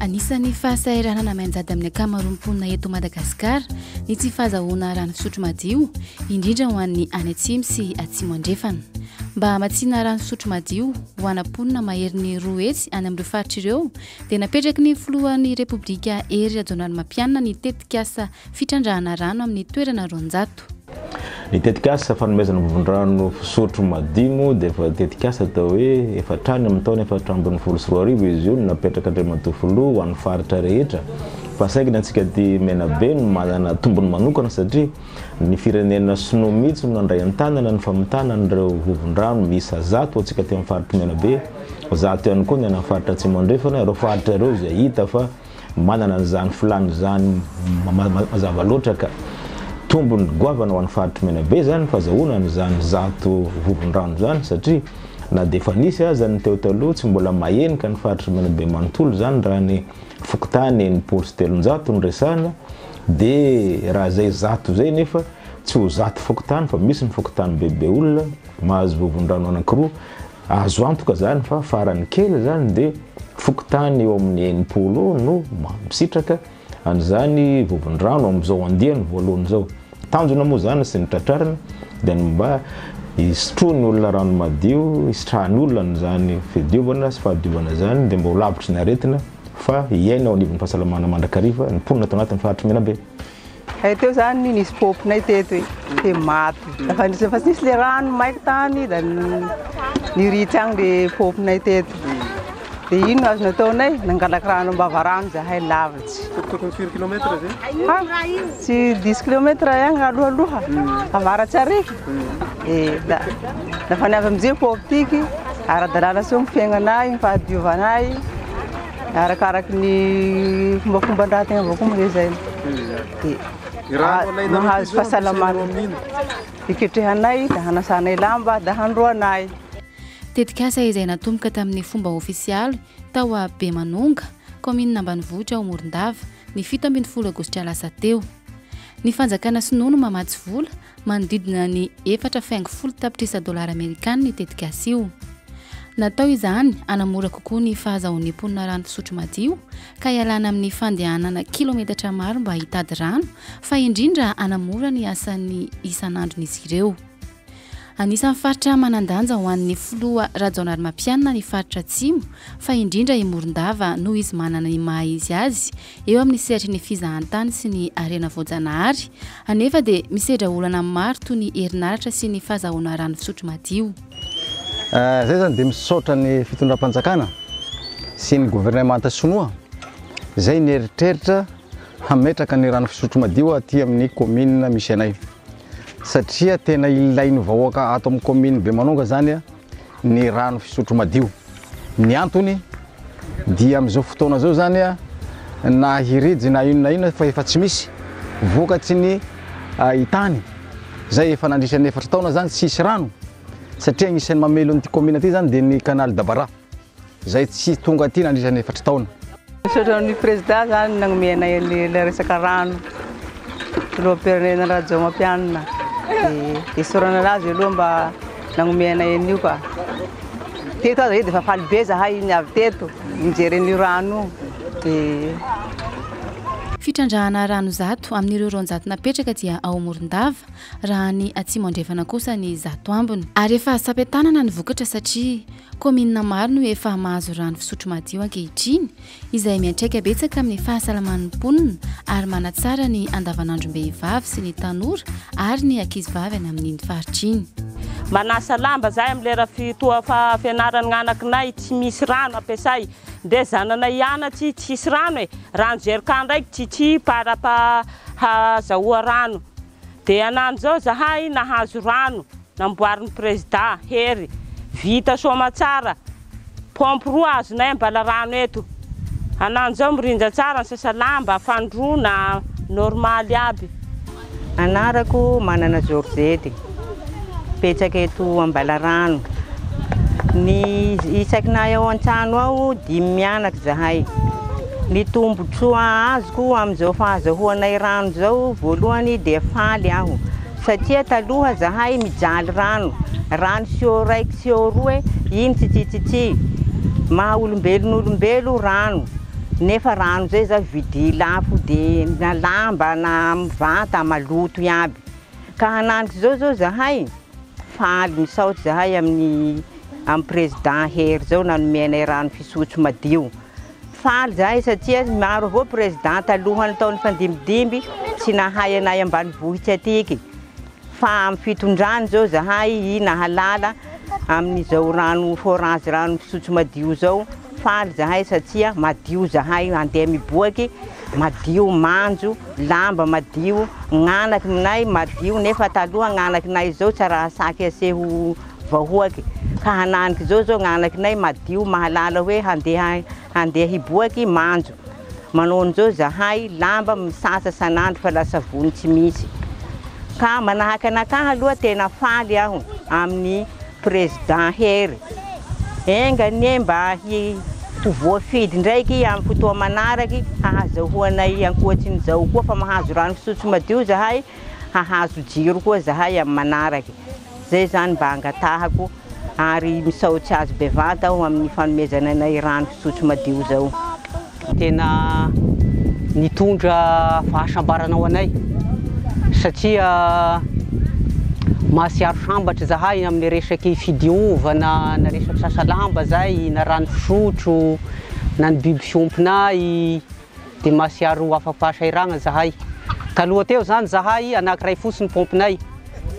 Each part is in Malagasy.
Anisan'ny fahasahiranana manjady amin'ny akamaroam-ponina eto Madagasikara ny tsy fahazahoana rano fisotro madio, indrindra ho an'ny any atsimo sy atsimo andrefana. Mba hamatsiana rano fisotro madio ho ana mponina maherin'ny roa hetsy any amin'ireo faritra ireo, dia napetraky ny filohan'ny Repoblika Hery Rajaonarymampianina ny tetikasa fitrandrahana rano amin'ny toerana Ronjato. Ny tetikasa fanomezana vovon-drano fisotro madio dia efa tetikasa atao hoe efatrany amin'ny taona 424 izy io napetraka Andriamatoa Filoha ho an'ny faritra rehetra. Fa saigna antsika ty Menabe no manana tombony manokana satria ny firenena sinoa mihitsy no nandray an-tanana ny famitana an'ireo vovon-drano miisa 100 antsika ty amin'ny faritra Menabe. 100 ihany koa ny any faritra Atsimo andrefana, ireo faritra ireo izay hita fa manana an'izany filany zany mazava loatra ka tombony goavana ho an'ny faritra Menabe zany fahazahoana an'izany 100 vovon-drano zany satria na dia efa nisy aza ny teo taloha tsy mbola mahenika ny faritra Menabe manontolo zany raha ny fokotany 700 ny resana dia raha zay 100 zay nefa tsy ho 100 fokotany fa misy ny fokotany bebe olona mahazo vovon-drano anankiroa azo antoka zany fa farany kely zany dia fokotany eo amin'ny 80 no misitraka an'izany vovon-drano amin'izao andiany voalohany zao. Tanjona moa zany sy ny tratrarina dia mba hisotroany olona rano madio, hisitrahany olona n'izany fidiovana sy fahadiovana zany dia mba ho lavitry ny aretina fa hiaina ao anivon'ny fahasalamana mandrakariva ny mponina tao anatin'ny faritra Menabe. Hay teo zany nisy popinay teto dia maty. Fa nisy le rano maiky tany da niritsy agny le popinay teto. Dia ino azo nataonay nangalaky rano am-bavarano zahay lavitsy. Tokony 4 kilometra zay? Tsy 10 kilometra ihany alohaloha. Avaratsy ariky. Lafa niavy amin'izay popy tiky, ara-dalàna soa ny fiaignanay, ny fahadiovanay. Arakaraky ny fomba-fomban-draha tegna avao koa zay. Nahazo fahasalamana. Iketrehanay, da hanasanay lamba, da handroanay. Tetikasa izay natomboka tamin'ny fomba ofisialy tao a Bemanonga, commune ambanivohitra ao Morondava, ny 17 Aogositra lasa teo. Ny fanjakana sinoa no mamatsy vola manodidina ny 4.10 tapitrisa dolara Amerikana ny tetikasa io. Natao izany anamora kokoa ny fahazahoan'ny mponina rano fisotro madio ka ialana amin'ny fandehanana kilometatra maro mba hitady rano fa indrindra anamora ny asan'ny isan'andron'izy ireo. Anisan'ny faritra manandanja ho an'ny Filoha Rajaonarymampianina ny faritra Atsimo fa indrindra i Morondava noho izy manana ny maha izy azy eo amin'ny sehatry ny fizahantany sy ny harena voajanahary, anefa dia misedra olana maro toy ny herinaratra sy ny fahazahoana rano fisotro madio. Zay zany dia misaotra ny fitondram-panjakana sy ny gouvernemanta sinoa zay nieritreritra hametraka ny rano fisotro madio aty amin'ny commune misy anay. Satria tena ilain'ny vahoaka ato amin'ny commune Bemanonga zany ny rano fisotro madio. Ny antony dia amin'izao fotoana zao zany na hirijy na inona fa efa tsy misy vokatsy ny hitany. Zay efa nandrisan'ny 4 taona zany tsisy rano. Satria agnisan'ny mamelo an'ity commune aty zany dia ny canal d'Abara. Zay tsy tonga aty nandrisan'ny 4 taona. Misaotra ny président zany nagnomenay le resaka rano. Filoham-pirenena Rajaonarymampianina. Isorana anazy aloha mba nagnomenay an'io ka. Teto aza dia efa faly be zahay niavy teto mijery an'io rano. Fitrandrahana rano 100 amin'ireo Ronjato napetraka dia ao Morondava, raha ny Atsimo andrefana kosa ny 100 ambiny. Ary efa sapetanana ny vokatra satria commune maro no efa mahazo rano fisotro madio ankehitriny izay miantraika betsaka amin'ny fahasalaman'ny mponina ary manatsara ny andavanandrom-behivavy sy ny tanora ary ny ankizivavy any amin'iny faritra iny. Manasa lamba zahay amin'ny lera fitoa fianarana anakinay tsy misy rano ampiasay. Dia zananay ianatsy tsisy rano rano jerika ndraiky tsy para hazahoa rano. Dia anandro zao zahay nahazo rano namboarin'ny président Hery. Vita soma tsara, pompe roa azonay mbala rano eto. Anandro zao mirindra tsara ny sasalamba, fandrona, normaly aby. Anarako manana Georgette, petsaka eto ambala rano. Ny isakinay ao an-trano ao 5 mianaka zahay. Ny tombotsoa azoko amin'izao fahazahoanay rano zao voalohany dia faly aho. Satria taloha zahay mijaly rano sio raiky sio roe iny tsitsitsitsy. Maha olombelon'olombelo rano. nefa rano zay za vidy lafo dia na lamba na mivanta maloto iaby ka hananiko zao zahay faly misaotra zahay amin'ny président hery zao nanomenay rano fisotro madio faly zahay satria maro avao président talohany taony fandimidimby tsy nahay anay ambanivohitsy atiky fa amin'ny fitondrany zao zahay nahalala amin'izao rano forage rano fisotro madio zao faly zahay satria madio zahay andeha miboaky madio manjo lamba madio gn'anaky minay madio nefa taloha gn'anakinay zao tsy raha saky aseho vahoaky ka hananiky zao gn'anakinay madio mahalala hoe handeha hiboaky manjo manao zao zahay lamba misasa sanandro fa lasa vony tsy misy ka manahaka anakahy aloha tena faly aho amin'ny président hery engane mba voafidy ndraiky amin'ny fotoa manaraky hahazahoanay ankoatsin'izao koa fa mahazo rano fisotro madio zahay hahazo jiro koa zahay amin'ny manaraky zay zany mba angatahako ary misaotsy azy bevata aho amin'ny fanomezana anay rano fisotro madio zao tena nitondra fahasambaranao anay satria mahasiaro sambatra zahay amin'ny resaky fidiovana na resaky sasalamba zay na rano fisotro na ny biby fiompinay dia mahasiaro afa-pahasairagna zahay taloha teo zany zahay anankiray fotsiny pompinay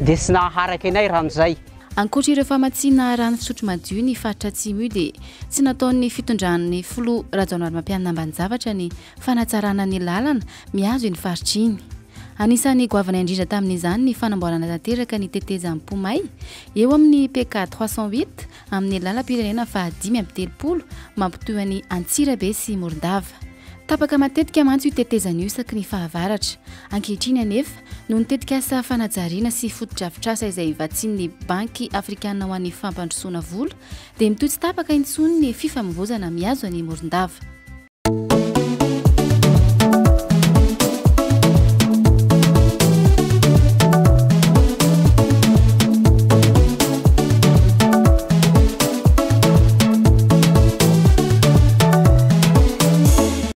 dia tsy naharaky anay rano zay ankoatra ireo famatsiana rano fisotro madio ny faritra atsimo io dia tsy nataon'ny fitondran'ny filoha Rajaonary Mampianina Ambaninjavatra ny fanatsarana ny lalana mihazo iny faritra iny. Anisan'ny goavana indrindra tamin'izany ny fanamboarana tanteraka ny tetezan'ny Pomay eo amin'ny PK 308 amin'ny lalam-pirenena fa5/30 mampitohy ny Antsirabe sy Morondava. Tapaka matetika mantsy io tetezana io isaky ny fahavaratra. Ankehitriny anefa no nitetika asa fanajariana sy fotodrafitrasa izay vatsian'ny Banky Afrikana ho an'ny fampandrosoana vola dia mitohy tsy tapaka intsony ny fifamoivoizana mihazo any Morondava.